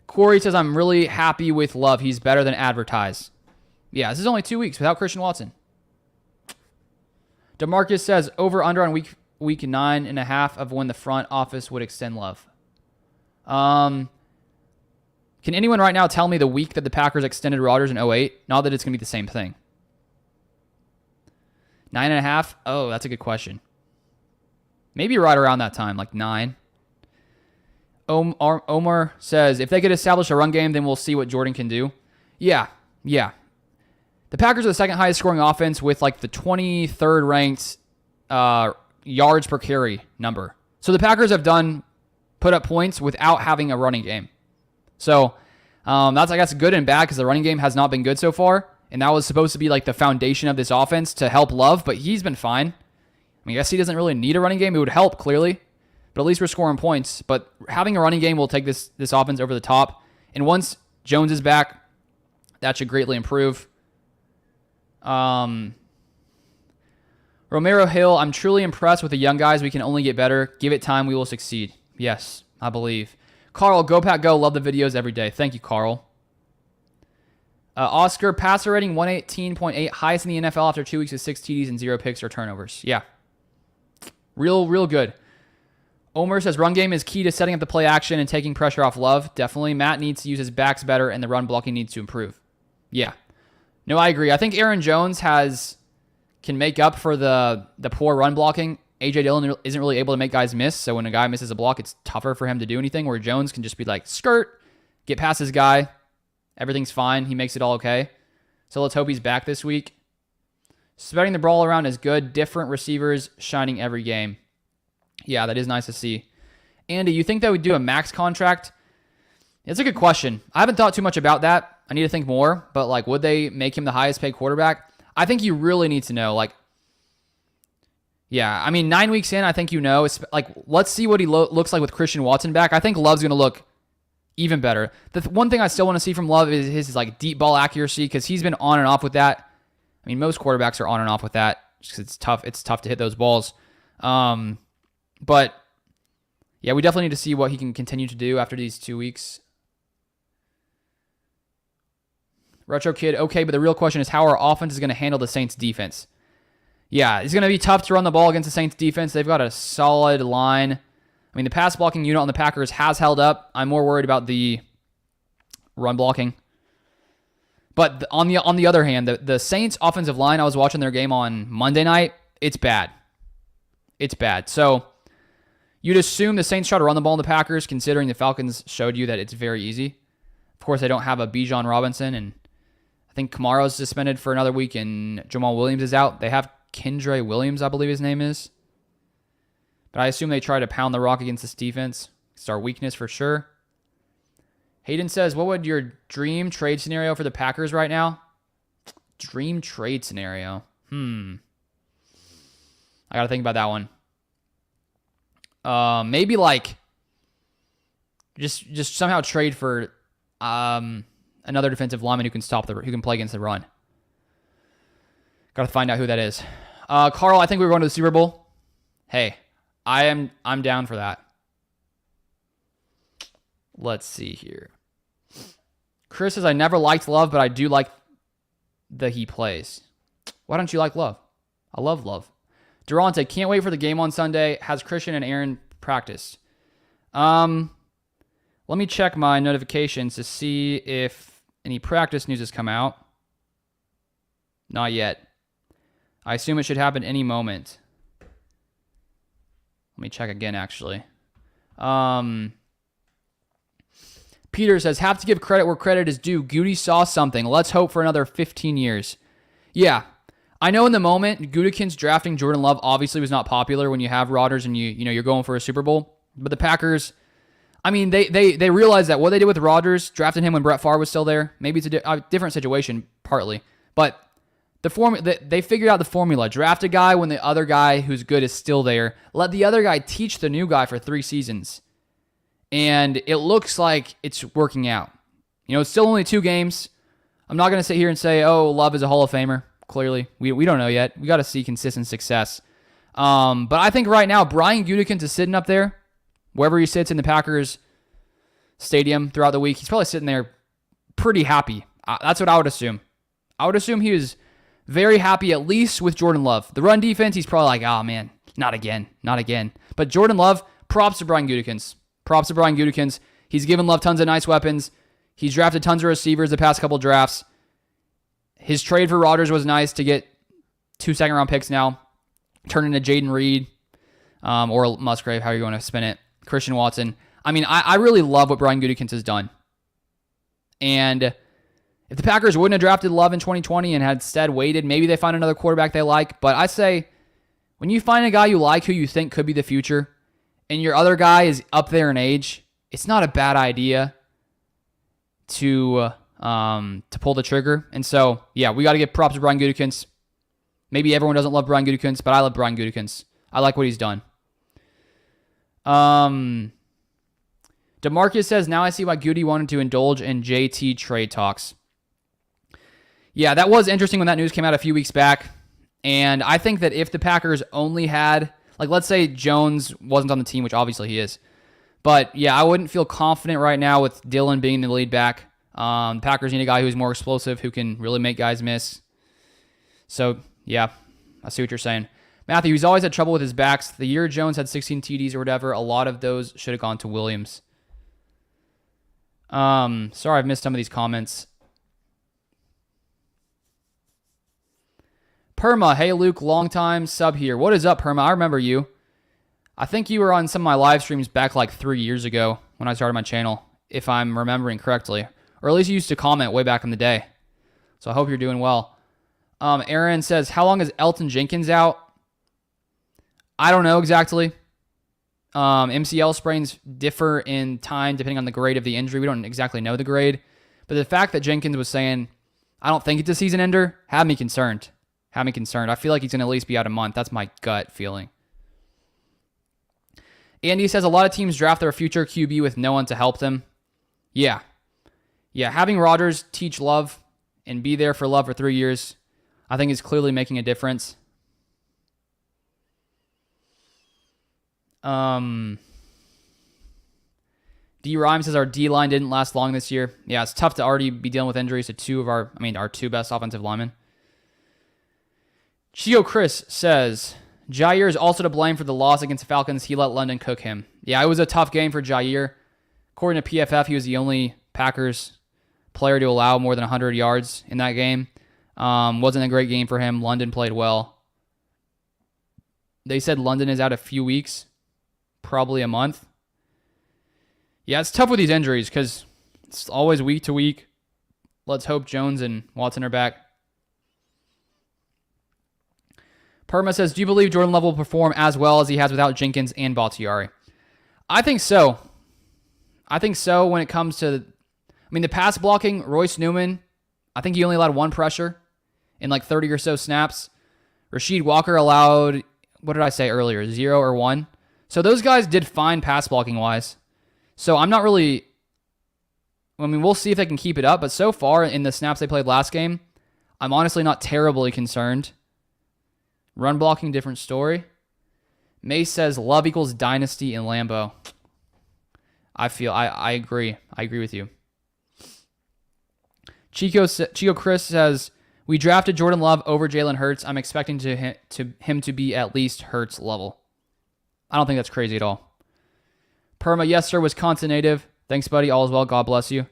Corey says, I'm really happy with Love. He's better than advertised. Yeah, this is only 2 weeks without Christian Watson. DeMarcus says, over under on week 9.5 of when the front office would extend Love. Can anyone right now tell me the week that the Packers extended Rodgers in 2008? Not that it's going to be the same thing. 9.5? Oh, that's a good question. Maybe right around that time, like 9. Omar says, if they could establish a run game, then we'll see what Jordan can do. Yeah. The Packers are the second highest scoring offense with like the 23rd ranked yards per carry number. So the Packers have put up points without having a running game. So that's, I guess, good and bad because the running game has not been good so far. And that was supposed to be like the foundation of this offense to help Love, but he's been fine. I mean, I guess he doesn't really need a running game. It would help, clearly. But at least we're scoring points. But having a running game will take this offense over the top. And once Jones is back, that should greatly improve. Romero Hill, I'm truly impressed with the young guys. We can only get better. Give it time. We will succeed. Yes, I believe. Carl, go Pack Go. Love the videos every day. Thank you, Carl. Oscar, passer rating 118.8, highest in the NFL after 2 weeks with 6 TDs and 0 picks or turnovers. Yeah. Real good. Omer says run game is key to setting up the play action and taking pressure off Love. Definitely. Matt needs to use his backs better and the run blocking needs to improve. Yeah. No, I agree. I think Aaron Jones can make up for the poor run blocking. A.J. Dillon isn't really able to make guys miss, so when a guy misses a block, it's tougher for him to do anything, where Jones can just be like, skirt, get past his guy. Everything's fine. He makes it all okay. So let's hope he's back this week. Spreading the ball around is good. Different receivers shining every game. Yeah, that is nice to see. Andy, you think they would do a max contract? It's a good question. I haven't thought too much about that. I need to think more. But, like, would they make him the highest paid quarterback? I think you really need to know. Like, yeah, I mean, 9 weeks in, I think It's like, let's see what he looks like with Christian Watson back. I think Love's going to look even better. The one thing I still want to see from Love is his like deep ball accuracy, because he's been on and off with that. I mean, most quarterbacks are on and off with that just 'cause it's tough. It's tough to hit those balls. But yeah, we definitely need to see what he can continue to do after these 2 weeks. Retro Kid, okay, but the real question is how our offense is going to handle the Saints defense. Yeah, it's going to be tough to run the ball against the Saints defense. They've got a solid line. I mean, the pass blocking unit on the Packers has held up. I'm more worried about the run blocking. But on the other hand, the Saints offensive line, I was watching their game on Monday night. It's bad. It's bad. So you'd assume the Saints try to run the ball on the Packers, considering the Falcons showed you that it's very easy. Of course, they don't have a Bijan Robinson, and I think Kamaro's suspended for another week, and Jamal Williams is out. They have Kendra Williams, I believe his name is. But I assume they try to pound the rock against this defense. It's our weakness for sure. Hayden says, what would your dream trade scenario for the Packers right now? Dream trade scenario. I got to think about that one. Maybe like just somehow trade for another defensive lineman who can play against the run. Got to find out who that is. Carl, I think we're going to the Super Bowl. Hey, I'm down for that. Let's see here. Chris says, I never liked Love, but I do like that he plays. Why don't you like Love? I love Love. Durante, can't wait for the game on Sunday. Has Christian and Aaron practiced? Let me check my notifications to see if any practice news has come out. Not yet. I assume it should happen any moment. Let me check again, actually. Peter says, have to give credit where credit is due. Goody saw something. Let's hope for another 15 years. Yeah. I know in the moment, Gutekunst drafting Jordan Love obviously was not popular when you have Rodgers and you're going for a Super Bowl. But the Packers, I mean, they realized that what they did with Rodgers, drafting him when Brett Favre was still there, maybe it's a different situation, partly. But they figured out the formula. Draft a guy when the other guy who's good is still there. Let the other guy teach the new guy for 3 seasons. And it looks like it's working out. It's still only 2 games. I'm not going to sit here and say, oh, Love is a Hall of Famer. Clearly, we don't know yet. We got to see consistent success. But I think right now, Brian Gutekunst is sitting up there, wherever he sits in the Packers stadium throughout the week. He's probably sitting there pretty happy. That's what I would assume. I would assume he was very happy, at least with Jordan Love. The run defense, he's probably like, oh man, not again. But Jordan Love, props to Brian Gutekunst. He's given Love tons of nice weapons. He's drafted tons of receivers the past couple drafts. His trade for Rodgers was nice to get 2 second-round picks now. Turn into Jaden Reed or Musgrave, how you're going to spin it. Christian Watson. I mean, I really love what Brian Gutekunst has done. And if the Packers wouldn't have drafted Love in 2020 and had instead waited, maybe they find another quarterback they like. But I say, when you find a guy you like who you think could be the future, and your other guy is up there in age, it's not a bad idea to pull the trigger. And so, yeah, we got to give props to Brian Gutekunst. Maybe everyone doesn't love Brian Gutekunst, but I love Brian Gutekunst. I like what he's done. DeMarcus says, now I see why Goody wanted to indulge in JT trade talks. Yeah, that was interesting when that news came out a few weeks back. And I think that if the Packers only had, like, let's say Jones wasn't on the team, which obviously he is. But, yeah, I wouldn't feel confident right now with Dillon being the lead back. The Packers need a guy who's more explosive, who can really make guys miss. So, yeah, I see what you're saying. Matthew, he's always had trouble with his backs. The year Jones had 16 TDs or whatever, a lot of those should have gone to Williams. Sorry, I've missed some of these comments. Perma, hey Luke, long time sub here. What is up, Perma? I remember you. I think you were on some of my live streams back like 3 years ago when I started my channel, if I'm remembering correctly. Or at least you used to comment way back in the day. So I hope you're doing well. Aaron says, how long is Elton Jenkins out? I don't know exactly. MCL sprains differ in time depending on the grade of the injury. We don't exactly know the grade. But the fact that Jenkins was saying, I don't think it's a season ender, had me concerned. I feel like he's going to at least be out a month. That's my gut feeling. Andy says, a lot of teams draft their future QB with no one to help them. Yeah, having Rodgers teach Love and be there for Love for 3 years, I think is clearly making a difference. D Rhymes says our D-line didn't last long this year. Yeah, it's tough to already be dealing with injuries to our 2 best offensive linemen. Chio Chris says, Jair is also to blame for the loss against the Falcons. He let London cook him. Yeah, it was a tough game for Jair. According to PFF, he was the only Packers player to allow more than 100 yards in that game. Wasn't a great game for him. London played well. They said London is out a few weeks, probably a month. Yeah, it's tough with these injuries because it's always week to week. Let's hope Jones and Watson are back. Perma says, do you believe Jordan Love will perform as well as he has without Jenkins and Bakhtiari? I think so. I think so when it comes to, the pass blocking, Royce Newman, I think he only allowed one pressure in like 30 or so snaps. Rasheed Walker allowed, what did I say earlier, 0 or 1? So those guys did fine pass blocking wise. So I'm not really, we'll see if they can keep it up, but so far in the snaps they played last game, I'm honestly not terribly concerned. Run blocking, different story. Mace says Love equals dynasty in Lambeau. I agree. I agree with you. Chico Chris says, we drafted Jordan Love over Jalen Hurts. I'm expecting him to be at least Hurts level. I don't think that's crazy at all. Perma, yes, sir, Wisconsin native. Thanks, buddy. All is well. God bless you.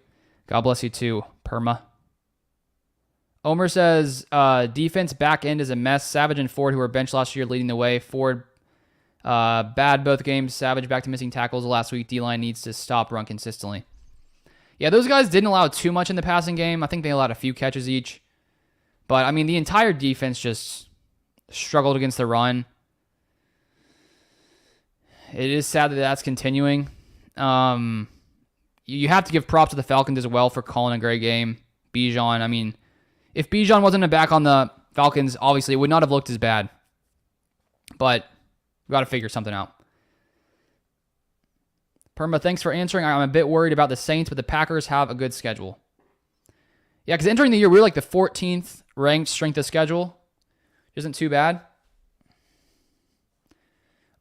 God bless you too, Perma. Omer says, defense back end is a mess. Savage and Ford, who were benched last year, leading the way. Ford, bad both games. Savage back to missing tackles last week. D-line needs to stop run consistently. Yeah, those guys didn't allow too much in the passing game. I think they allowed a few catches each. But, the entire defense just struggled against the run. It is sad that that's continuing. You have to give props to the Falcons as well for calling a great game. Bijan, if Bijan wasn't back on the Falcons, obviously it would not have looked as bad. But we got to figure something out. Perma, thanks for answering. I'm a bit worried about the Saints, but the Packers have a good schedule. Yeah, because entering the year, we were like the 14th ranked strength of schedule. Isn't too bad.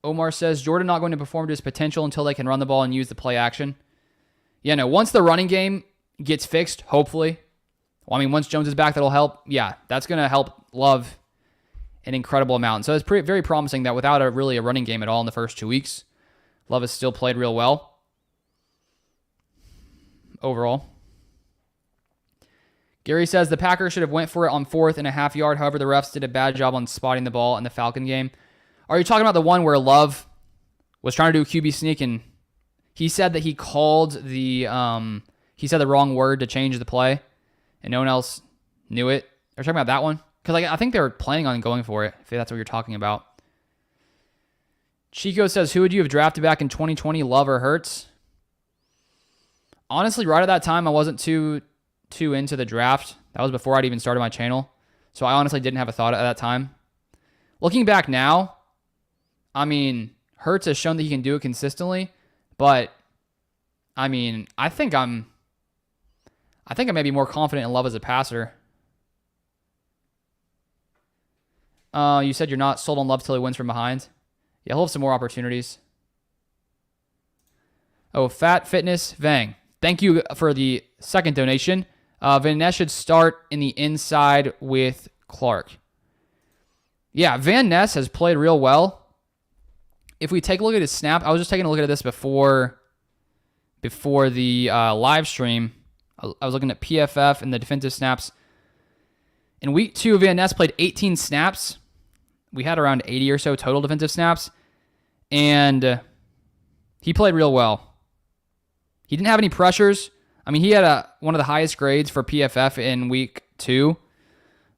Omar says, Jordan not going to perform to his potential until they can run the ball and use the play action. Yeah, no, once the running game gets fixed, hopefully. Once Jones is back, that'll help. Yeah, that's going to help Love an incredible amount. So it's very promising that without a running game at all in the first 2 weeks, Love has still played real well overall. Gary says the Packers should have went for it on 4.5 yard. However, the refs did a bad job on spotting the ball in the Falcon game. Are you talking about the one where Love was trying to do a QB sneak and he said that he called the wrong word to change the play and no one else knew it? Are you talking about that one? Because I think they were planning on going for it, if that's what you're talking about. Chico says, who would you have drafted back in 2020, Love or Hurts? Honestly, right at that time, I wasn't too into the draft. That was before I'd even started my channel. So I honestly didn't have a thought at that time. Looking back now, Hurts has shown that he can do it consistently, but I think I may be more confident in Love as a passer. You said you're not sold on Love till he wins from behind. Yeah, he'll have some more opportunities. Oh, Fat Fitness Vang. Thank you for the second donation. Van Ness should start in the inside with Clark. Yeah, Van Ness has played real well. If we take a look at his snap, I was just taking a look at this before the live stream. I was looking at PFF and the defensive snaps. In week 2, Van Ness played 18 snaps. We had around 80 or so total defensive snaps. And he played real well. He didn't have any pressures. He had one of the highest grades for PFF in week 2.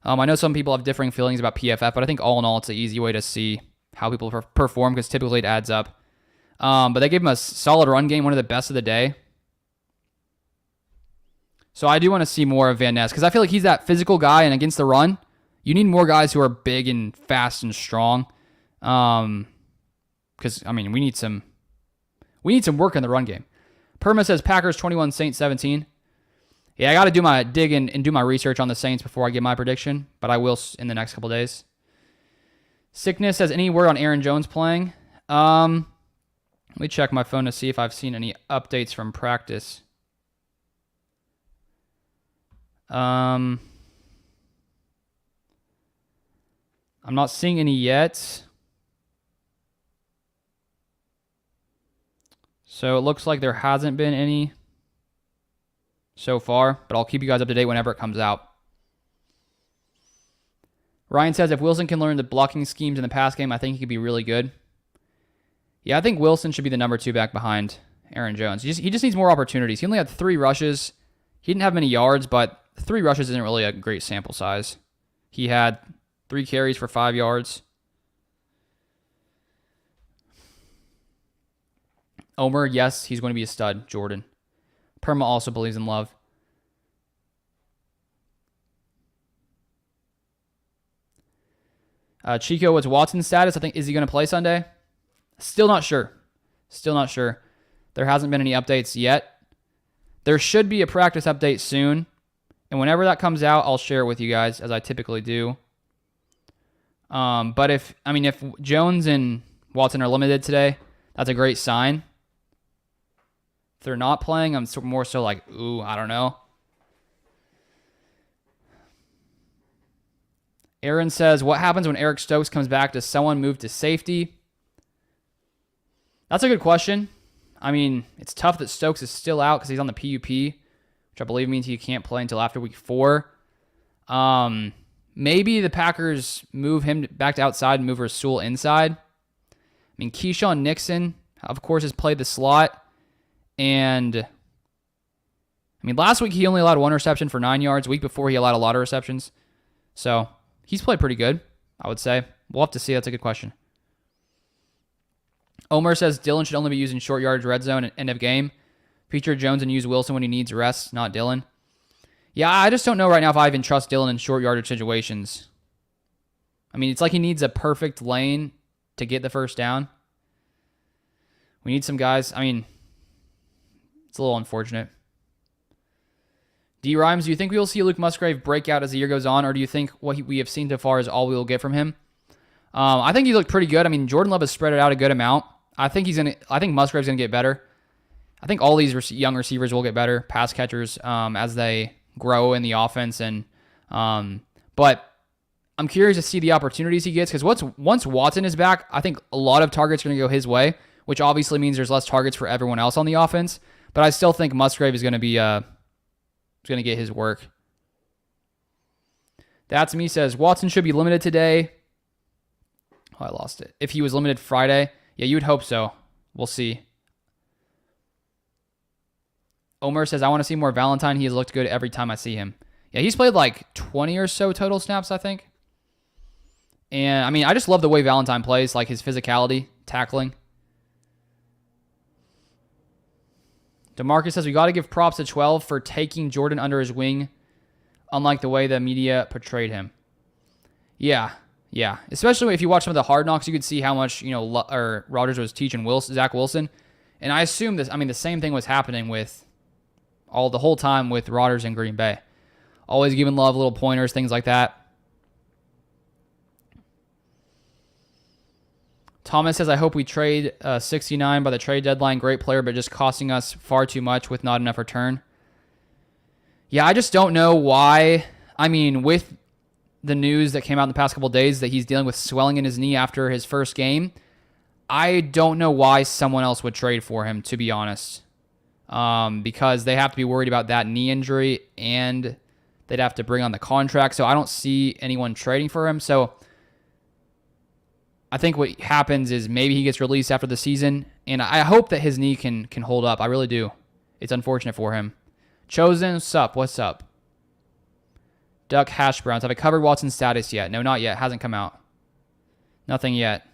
I know some people have differing feelings about PFF, but I think all in all, it's an easy way to see how people perform because typically it adds up. But they gave him a solid run game, one of the best of the day. So I do want to see more of Van Ness because I feel like he's that physical guy, and against the run, you need more guys who are big and fast and strong. Because we need some work in the run game. Perma says Packers 21, Saints 17. Yeah, I got to do my dig and do my research on the Saints before I give my prediction, but I will in the next couple days. Sickness says, any word on Aaron Jones playing? Let me check my phone to see if I've seen any updates from practice. I'm not seeing any yet. So it looks like there hasn't been any so far, but I'll keep you guys up to date whenever it comes out. Ryan says, if Wilson can learn the blocking schemes in the pass game, I think he could be really good. Yeah, I think Wilson should be the number 2 back behind Aaron Jones. He just needs more opportunities. He only had 3 rushes. He didn't have many yards, but 3 rushes isn't really a great sample size. He had 3 carries for 5 yards. Omer, yes, he's going to be a stud. Jordan. Perma also believes in love. Chico, what's Watson's status? I think, is he going to play Sunday? Still not sure. Still not sure. There hasn't been any updates yet. There should be a practice update soon. And whenever that comes out, I'll share it with you guys, as I typically do. But if Jones and Watson are limited today, that's a great sign. If they're not playing, I'm more so like, ooh, I don't know. Aaron says, what happens when Eric Stokes comes back? Does someone move to safety? That's a good question. I mean, it's tough that Stokes is still out because he's on the PUP, which I believe means he can't play until after week 4. Maybe the Packers move him back to outside and move Rasul inside. I mean, Keyshawn Nixon, of course, has played the slot. And, I mean, last week he only allowed 1 reception for 9 yards. Week before he allowed a lot of receptions. So, he's played pretty good, I would say. We'll have to see. That's a good question. Omer says Dylan should only be used in short yardage red zone at end of game. Feature Jones and use Wilson when he needs rest, not Dylan. Yeah, I just don't know right now if I even trust Dylan in short yardage situations. I mean, it's like he needs a perfect lane to get the first down. We need some guys. I mean, it's a little unfortunate. D. Rhymes, do you think we will see Luke Musgrave break out as the year goes on, or do you think what we have seen so far is all we will get from him? I think he looked pretty good. I mean, Jordan Love has spread it out a good amount. I think Musgrave's gonna get better. I think all these young receivers will get better, pass catchers, as they grow in the offense. But I'm curious to see the opportunities he gets, because once Watson is back, I think a lot of targets are going to go his way, which obviously means there's less targets for everyone else on the offense. But I still think Musgrave is going to be going to get his work. That's me says Watson should be limited today. Oh, I lost it. If he was limited Friday, yeah, you would hope so. We'll see. Omer says, I want to see more Valentine. He has looked good every time I see him. Yeah, he's played like 20 or so total snaps, I think. And, I mean, I just love the way Valentine plays, like his physicality, tackling. DeMarcus says, we got to give props to 12 for taking Jordan under his wing, unlike the way the media portrayed him. Yeah. Especially if you watch some of the Hard Knocks, you could see how much, Rodgers was teaching Zach Wilson. And I assume the same thing was happening with the whole time with Rodgers in Green Bay. Always giving Love little pointers, things like that. Thomas says, I hope we trade 69 by the trade deadline. Great player, but just costing us far too much with not enough return. Yeah, I just don't know why. I mean, with the news that came out in the past couple of days that he's dealing with swelling in his knee after his first game, I don't know why someone else would trade for him, to be honest. Because they have to be worried about that knee injury and they'd have to bring on the contract. So I don't see anyone trading for him. So I think what happens is maybe he gets released after the season, and I hope that his knee can hold up. I really do. It's unfortunate for him. Chosen, sup? What's up? Duck Hash Browns. Have I covered Watson's status yet? No, not yet. Hasn't come out. Nothing yet.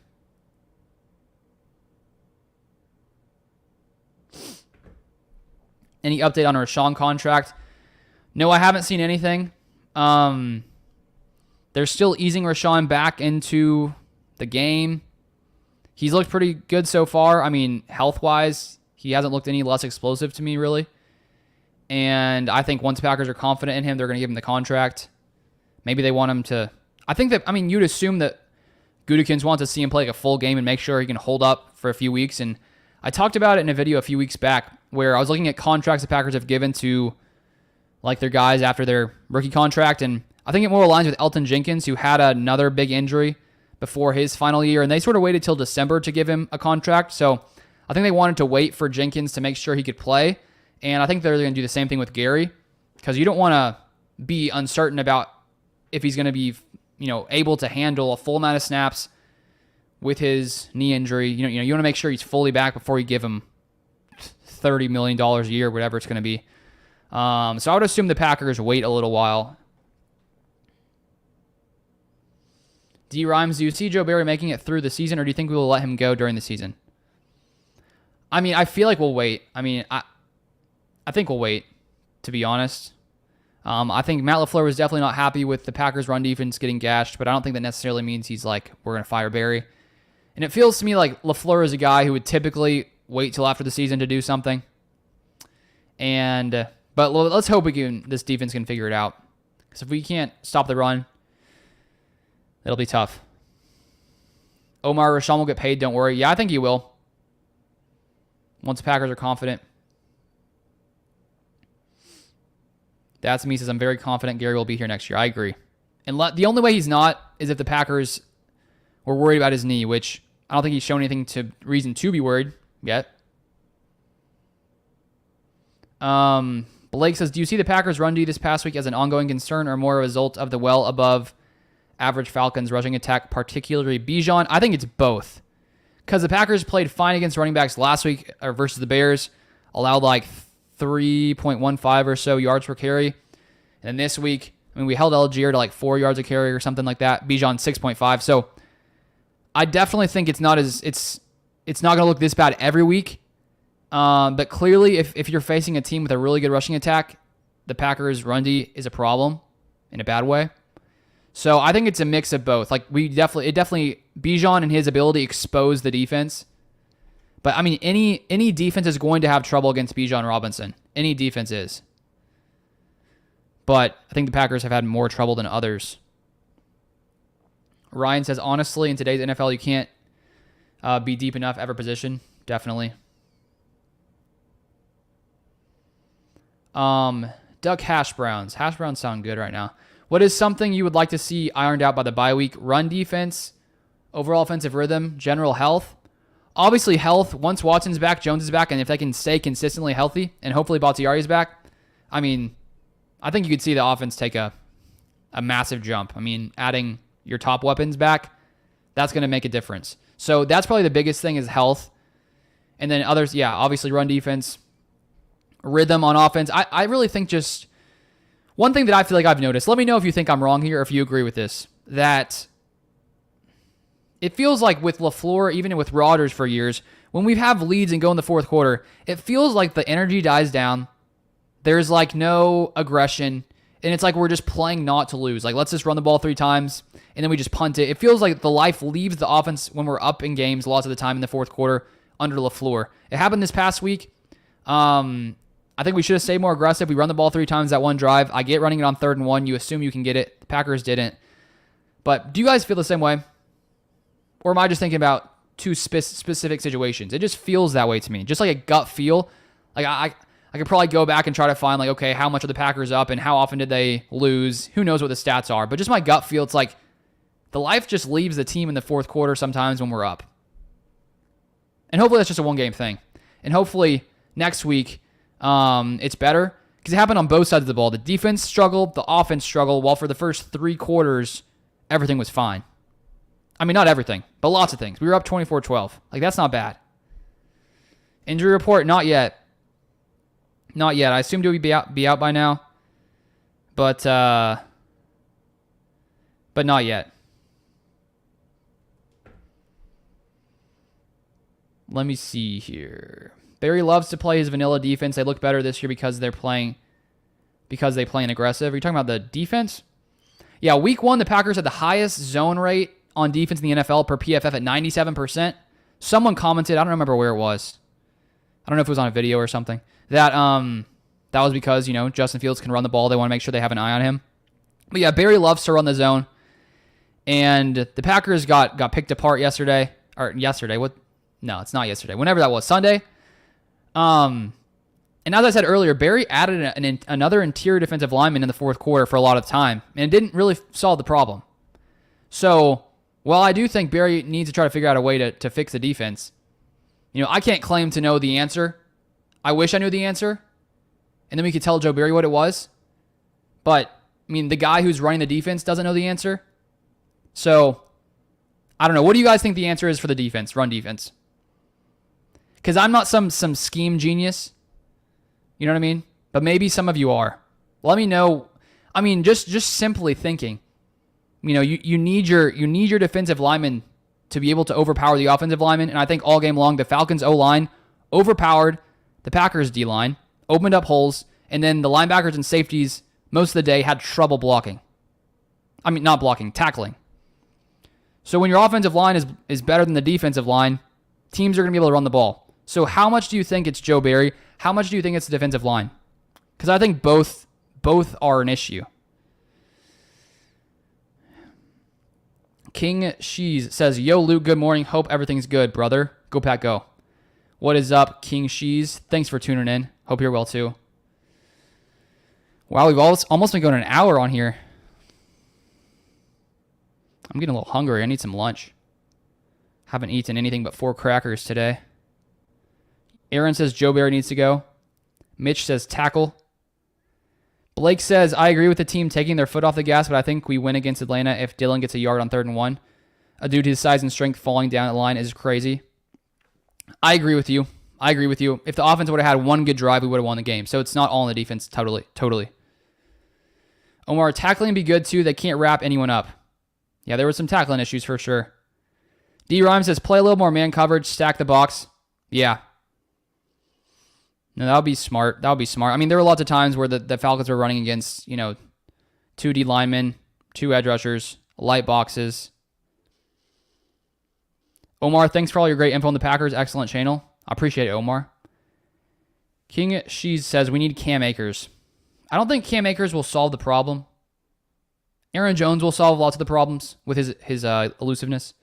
Any update on a Rashawn contract? No, I haven't seen anything. They're still easing Rashawn back into the game. He's looked pretty good so far. I mean, health-wise, he hasn't looked any less explosive to me, really. And I think once Packers are confident in him, they're going to give him the contract. Maybe they want him to... you'd assume that Gutekunst wants to see him play like a full game and make sure he can hold up for a few weeks. And I talked about it in a video a few weeks back where I was looking at contracts the Packers have given to like their guys after their rookie contract. And I think it more aligns with Elton Jenkins, who had another big injury before his final year. And they sort of waited till December to give him a contract. So I think they wanted to wait for Jenkins to make sure he could play. And I think they're going to do the same thing with Gary, because you don't want to be uncertain about if he's going to be, able to handle a full amount of snaps with his knee injury. You want to make sure he's fully back before you give him $30 million a year, whatever it's going to be. So I would assume the Packers wait a little while. D. Rhymes, do you see Joe Barry making it through the season, or do you think we will let him go during the season? I mean, I feel like we'll wait. I mean, I think we'll wait, to be honest. I think Matt LaFleur was definitely not happy with the Packers' run defense getting gashed, but I don't think that necessarily means he's like, we're going to fire Barry. And it feels to me like LaFleur is a guy who would typically wait till after the season to do something. But let's hope this defense can figure it out. Because if we can't stop the run, it'll be tough. Omar Rashawn will get paid, don't worry. Yeah, I think he will. Once the Packers are confident. That's me says, I'm very confident Gary will be here next year. I agree. And the only way he's not is if the Packers were worried about his knee, which I don't think he's shown anything to reason to be worried yet. Blake says, do you see the Packers run D this past week as an ongoing concern or more a result of the well above average Falcons rushing attack, particularly Bijan? I think it's both. Because the Packers played fine against running backs last week versus the Bears, allowed like 3.15 or so yards per carry. And this week, I mean, we held Algier to like 4 yards a carry or something like that. Bijan 6.5. So I definitely think it's not going to look this bad every week. But clearly, if you're facing a team with a really good rushing attack, the Packers' run D is a problem in a bad way. So I think it's a mix of both. Like definitely Bijan and his ability expose the defense. But I mean, any defense is going to have trouble against Bijan Robinson. Any defense is. But I think the Packers have had more trouble than others. Ryan says, honestly, in today's NFL, you can't be deep enough every position. Definitely. Duck hash browns. Hash browns sound good right now. What is something you would like to see ironed out by the bye week? Run defense, overall offensive rhythm, general health. Obviously, health. Once Watson's back, Jones is back, and if they can stay consistently healthy, and hopefully Bakhtiari is back, I mean, I think you could see the offense take a massive jump. I mean, adding your top weapons back, that's going to make a difference. So that's probably the biggest thing is health. And then others, yeah, obviously run defense, rhythm on offense. I really think just one thing that I feel like I've noticed, let me know if you think I'm wrong here or if you agree with this, that it feels like with LaFleur, even with Rodgers for years, when we have leads and go in the fourth quarter, it feels like the energy dies down. There's like no aggression, and it's like we're just playing not to lose. Like, let's just run the ball 3 times, and then we just punt it. It feels like the life leaves the offense when we're up in games lots of the time in the fourth quarter under LaFleur. It happened this past week. I think we should have stayed more aggressive. We run the ball 3 times that one drive. I get running it on 3rd and 1. You assume you can get it. The Packers didn't. But do you guys feel the same way? Or am I just thinking about 2 specific situations? It just feels that way to me. Just like a gut feel. Like I could probably go back and try to find like, okay, how much are the Packers up and how often did they lose? Who knows what the stats are? But just my gut feel, it's like the life just leaves the team in the fourth quarter sometimes when we're up. And hopefully that's just a one-game thing. And hopefully next week it's better because it happened on both sides of the ball. The defense struggled, the offense struggled, while for the first 3 quarters, everything was fine. I mean, not everything, but lots of things. We were up 24-12. Like, that's not bad. Injury report, not yet. Not yet. I assumed it would be out by now. But not yet. Let me see here. Barry loves to play his vanilla defense. They look better this year because they play aggressive. Are you talking about the defense? Yeah, week 1, the Packers had the highest zone rate on defense in the NFL per PFF at 97%. Someone commented, I don't remember where it was. I don't know if it was on a video or something. That was because, Justin Fields can run the ball. They want to make sure they have an eye on him. But yeah, Barry loves to run the zone. And the Packers got picked apart yesterday. Or yesterday. What? No, it's not yesterday. Whenever that was. Sunday. And as I said earlier, Barry added another interior defensive lineman in the fourth quarter for a lot of time. And it didn't really solve the problem. So, while I do think Barry needs to try to figure out a way to fix the defense, I can't claim to know the answer. I wish I knew the answer. And then we could tell Joe Barry what it was. But, the guy who's running the defense doesn't know the answer. So, I don't know. What do you guys think the answer is for the defense, run defense? Because I'm not some scheme genius. You know what I mean? But maybe some of you are. Let me know. Just simply thinking. You need your defensive lineman to be able to overpower the offensive lineman. And I think all game long, the Falcons' O-line overpowered the Packers D-line, opened up holes, and then the linebackers and safeties most of the day had trouble blocking. I mean, not blocking, tackling. So when your offensive line is better than the defensive line, teams are going to be able to run the ball. So how much do you think it's Joe Barry? How much do you think it's the defensive line? Because I think both are an issue. King Shees says, "Yo, Luke, good morning. Hope everything's good, brother. Go Pack, go." What is up, King Shees? Thanks for tuning in. Hope you're well, too. Wow, we've almost been going an hour on here. I'm getting a little hungry. I need some lunch. Haven't eaten anything but 4 crackers today. Aaron says Joe Barry needs to go. Mitch says tackle. Blake says, I agree with the team taking their foot off the gas, but I think we win against Atlanta if Dylan gets a yard on 3rd and 1. A dude his size and strength falling down the line is crazy. I agree with you. If the offense would have had one good drive, we would have won the game. So it's not all in the defense. Totally. Omar, tackling be good too. They can't wrap anyone up. Yeah, there were some tackling issues for sure. D. Rhymes says, play a little more man coverage, stack the box. Yeah. No, that would be smart. I mean, there were lots of times where the Falcons were running against, 2 D linemen, 2 edge rushers, light boxes. Omar, thanks for all your great info on the Packers. Excellent channel. I appreciate it, Omar. King Shees says, we need Cam Akers. I don't think Cam Akers will solve the problem. Aaron Jones will solve lots of the problems with his elusiveness.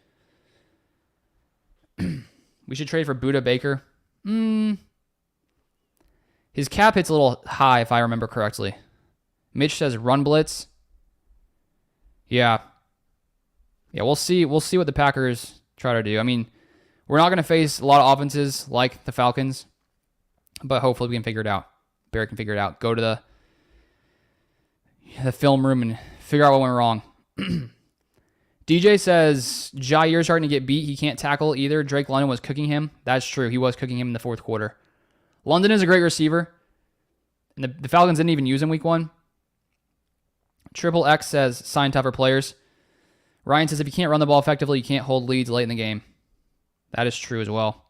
We should trade for Buda Baker. His cap hit's a little high, if I remember correctly. Mitch says run blitz. Yeah, we'll see. We'll see what the Packers try to do. I mean, we're not going to face a lot of offenses like the Falcons, but hopefully we can figure it out. Barry can figure it out. Go to the film room and figure out what went wrong. DJ says, Jair's starting to get beat. He can't tackle either. Drake London was cooking him. That's true. He was cooking him in the 4th quarter. London is a great receiver. And the Falcons didn't even use him week 1. Triple X says, sign tougher players. Ryan says, if you can't run the ball effectively, you can't hold leads late in the game. That is true as well.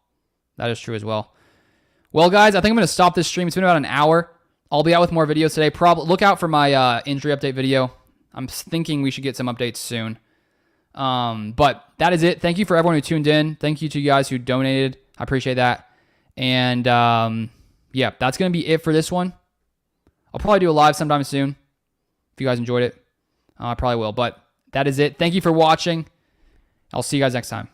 Well, guys, I think I'm going to stop this stream. It's been about an hour. I'll be out with more videos today. Look out for my injury update video. I'm thinking we should get some updates soon. But that is it. Thank you for everyone who tuned in. Thank you to you guys who donated. I appreciate that. And yeah, that's going to be it for this one. I'll probably do a live sometime soon. If you guys enjoyed it, I probably will. But that is it. Thank you for watching. I'll see you guys next time.